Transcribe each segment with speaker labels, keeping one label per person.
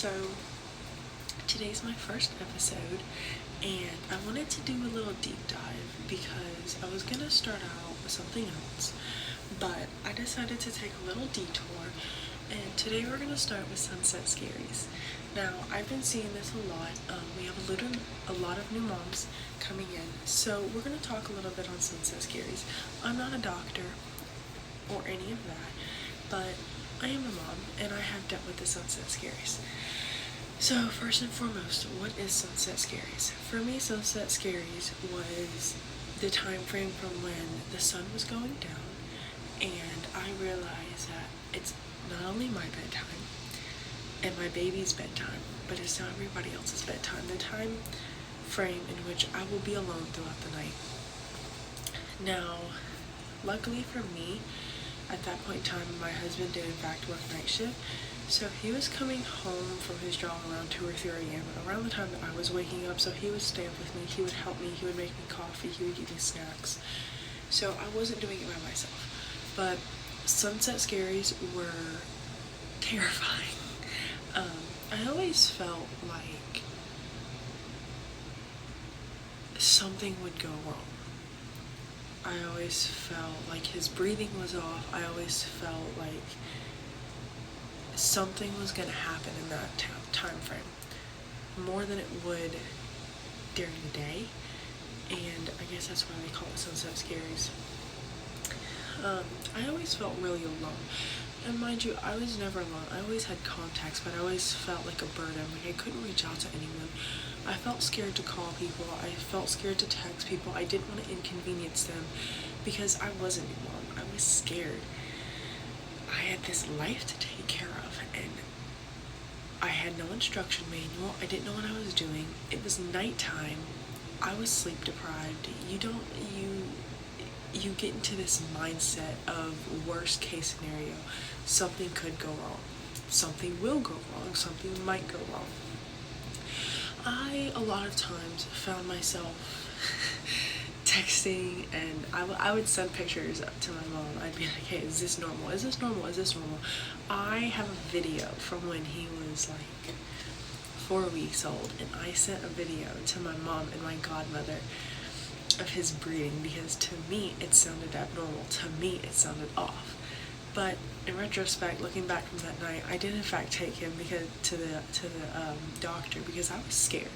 Speaker 1: So today's my first episode, and I wanted to do a little deep dive because I was gonna start out with something else, but I decided to take a little detour, and today we're gonna start with sunset scaries. Now, I've been seeing this a lot. We have a lot of new moms coming in, so we're gonna talk a little bit on sunset scaries. I'm not a doctor or any of that, but I am a mom, and I have dealt with the sunset scaries. So first and foremost, what is sunset scaries? For me, sunset scaries was the time frame from when the sun was going down, and I realized that it's not only my bedtime and my baby's bedtime, but it's not everybody else's bedtime. The time frame in which I will be alone throughout the night. Now, luckily for me, at that point in time, my husband did in fact work night shift, so he was coming home from his job around 2 or 3 a.m. around the time that I was waking up. So he would stay up with me, he would help me, he would make me coffee, he would give me snacks. So I wasn't doing it by myself. But sunset scaries were terrifying. I always felt like something would go wrong. I always felt like his breathing was off. I always felt like something was going to happen in that time frame, more than it would during the day, and I guess that's why they call it sunset scaries. I always felt really alone, and mind you, I was never alone. I always had contacts, but I always felt like a burden, like I couldn't reach out to anyone. I felt scared to call people. I felt scared to text people. I didn't want to inconvenience them because I wasn't alone. I was scared. I had this life to take care of, and I had no instruction manual. I didn't know what I was doing. It was nighttime. I was sleep deprived. You get into this mindset of worst case scenario. Something could go wrong. Something will go wrong. Something might go wrong. I, a lot of times, found myself texting, and I would send pictures to my mom. I'd be like, hey, is this normal? Is this normal? Is this normal? I have a video from when he was like 4 weeks old, and I sent a video to my mom and my godmother of his breathing because to me it sounded abnormal. To me it sounded off. But in retrospect, looking back from that night, I did in fact take him to the doctor because I was scared.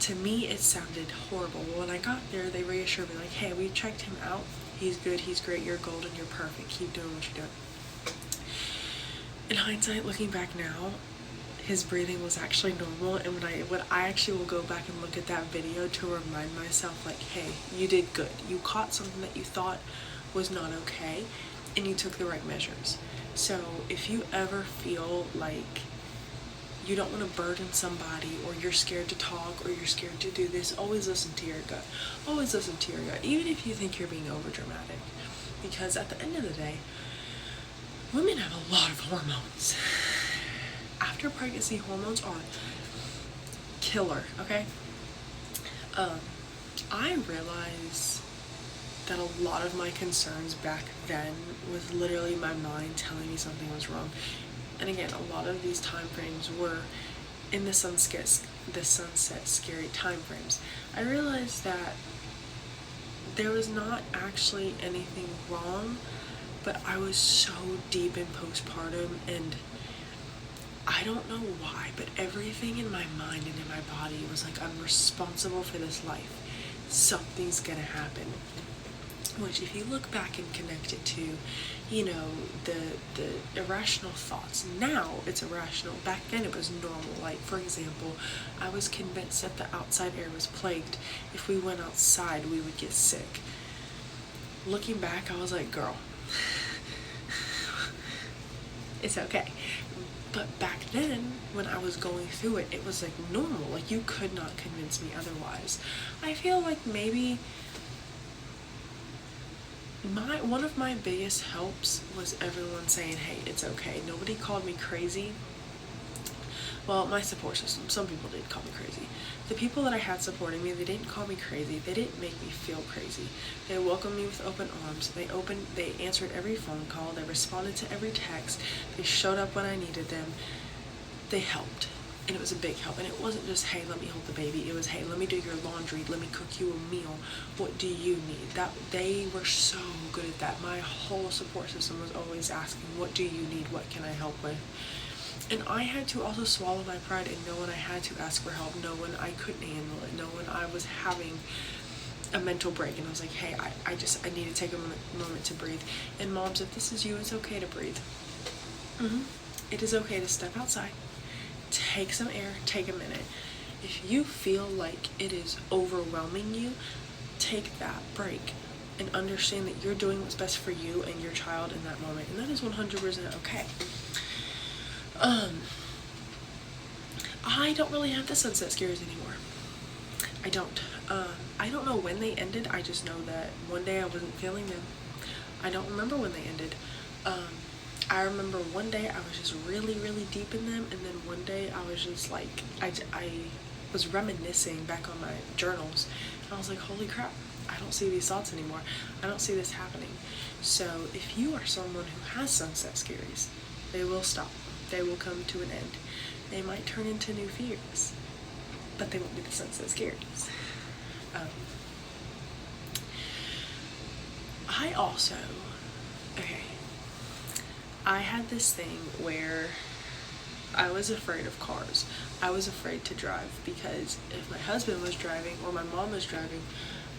Speaker 1: To me, it sounded horrible. When I got there, they reassured me, like, hey, we checked him out. He's good, he's great, you're golden, you're perfect. Keep doing what you're doing. In hindsight, looking back now, his breathing was actually normal, and when I actually will go back and look at that video to remind myself, like, hey, you did good. You caught something that you thought was not okay, and you took the right measures. So if you ever feel like you don't want to burden somebody, or you're scared to talk, or you're scared to do this, always listen to your gut. Always listen to your gut, even if you think you're being over dramatic. Because at the end of the day, women have a lot of hormones. After pregnancy, hormones are killer, okay? I realized that a lot of my concerns back then was literally my mind telling me something was wrong. And again, a lot of these time frames were in the sunset scary time frames. I realized that there was not actually anything wrong, but I was so deep in postpartum, and I don't know why, but everything in my mind and in my body was like, I'm responsible for this life. Something's gonna happen. Which, if you look back and connect it to, the irrational thoughts, now it's irrational. Back then it was normal. Like, for example, I was convinced that the outside air was plagued. If we went outside, we would get sick. Looking back, I was like, girl, it's okay. But back then, when I was going through it, it was like normal. Like, you could not convince me otherwise. I feel like maybe one of my biggest helps was everyone saying, hey, it's okay. Nobody called me crazy. Well, my support system, some people did call me crazy. The people that I had supporting me, they didn't call me crazy. They didn't make me feel crazy. They welcomed me with open arms. They answered every phone call. They responded to every text. They showed up when I needed them. They helped. And it was a big help. And it wasn't just, hey, let me hold the baby. It was, hey, let me do your laundry. Let me cook you a meal. What do you need? That they were so good at that. My whole support system was always asking, what do you need? What can I help with? And I had to also swallow my pride and know when I had to ask for help, know when I couldn't handle it, know when I was having a mental break, and I was like, hey, I need to take a moment to breathe. And moms, if this is you, it's okay to breathe. It is okay to step outside, take some air, take a minute. If you feel like it is overwhelming you, take that break and understand that you're doing what's best for you and your child in that moment, and that is 100% okay. I don't really have the sunset scares anymore. I don't. I don't know when they ended. I just know that one day I wasn't feeling them. I don't remember when they ended. I remember one day I was just really, really deep in them, and then one day I was just like, I was reminiscing back on my journals, and I was like, holy crap, I don't see these thoughts anymore. I don't see this happening. So if you are someone who has sunset scaries, they will stop. They will come to an end. They might turn into new fears, but they won't be the sunset scaries. I also, I had this thing where I was afraid of cars. I was afraid to drive because if my husband was driving or my mom was driving,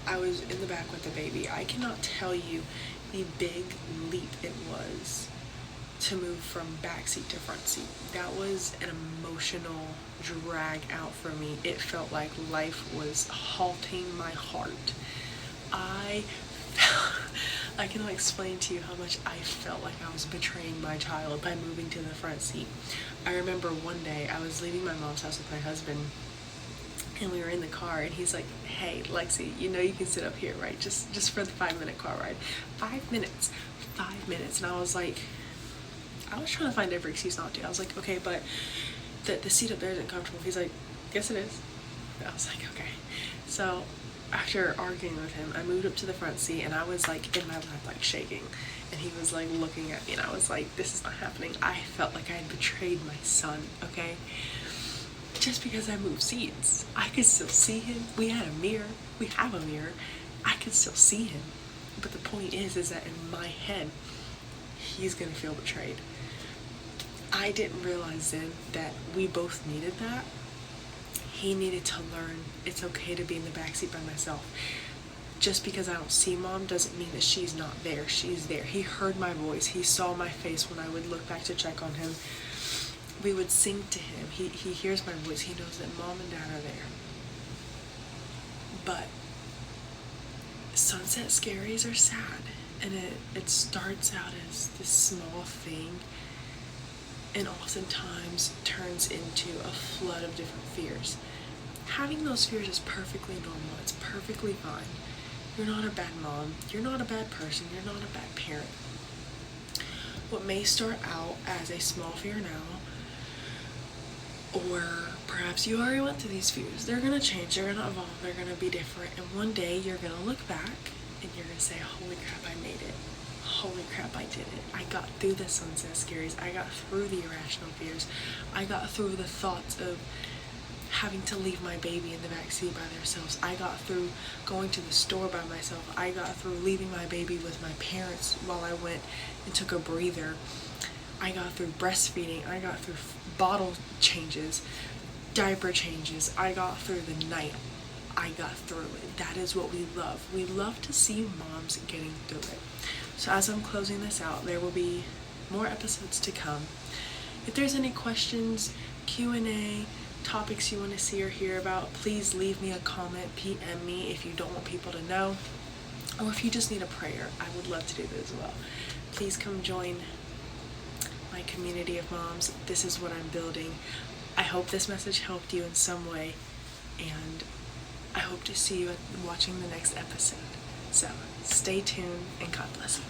Speaker 1: I was in the back with the baby. I cannot tell you the big leap it was to move from back seat to front seat. That was an emotional drag out for me. It felt like life was halting my heart. I cannot explain to you how much I felt like I was betraying my child by moving to the front seat. I remember one day I was leaving my mom's house with my husband, and we were in the car, and he's like, hey, Lexi, you know you can sit up here, right? Just for the 5-minute car ride. 5 minutes. 5 minutes. And I was like, I was trying to find every excuse not to. I was like, okay, but the seat up there isn't comfortable. He's like, yes it is. I was like, okay. So after arguing with him, I moved up to the front seat, and I was like in my lap, like shaking, and he was like looking at me, and I was like, this is not happening. I felt like I had betrayed my son, okay? Just because I moved seats, I could still see him. We had a mirror. We have a mirror. I could still see him. But the point is that in my head, he's gonna feel betrayed. I didn't realize then that we both needed that. He needed to learn it's okay to be in the backseat by myself. Just because I don't see mom doesn't mean that she's not there. She's there. He heard my voice. He saw my face when I would look back to check on him. We would sing to him. He hears my voice. He knows that mom and dad are there. But sunset scaries are sad. And it starts out as this small thing and oftentimes turns into a flood of different fears. Having those fears is perfectly normal. It's perfectly fine. You're not a bad mom. You're not a bad person. You're not a bad parent. What may start out as a small fear now, or perhaps you already went through these fears, they're going to change, they're going to evolve, they're going to be different, and one day you're going to look back and you're going to say, holy crap, I made it. Holy crap, I did it. I got through the sunset scaries. I got through the irrational fears. I got through the thoughts of having to leave my baby in the backseat by themselves. I got through going to the store by myself. I got through leaving my baby with my parents while I went and took a breather. I got through breastfeeding. I got through bottle changes, diaper changes. I got through the night. I got through it. That is what we love. We love to see moms getting through it. So as I'm closing this out, there will be more episodes to come. If there's any questions, Q&A, topics you want to see or hear about, please leave me a comment, PM me if you don't want people to know, or if you just need a prayer. I would love to do that as well. Please come join my community of moms. This is what I'm building. I hope this message helped you in some way, and I hope to see you watching the next episode. So stay tuned, and God bless you.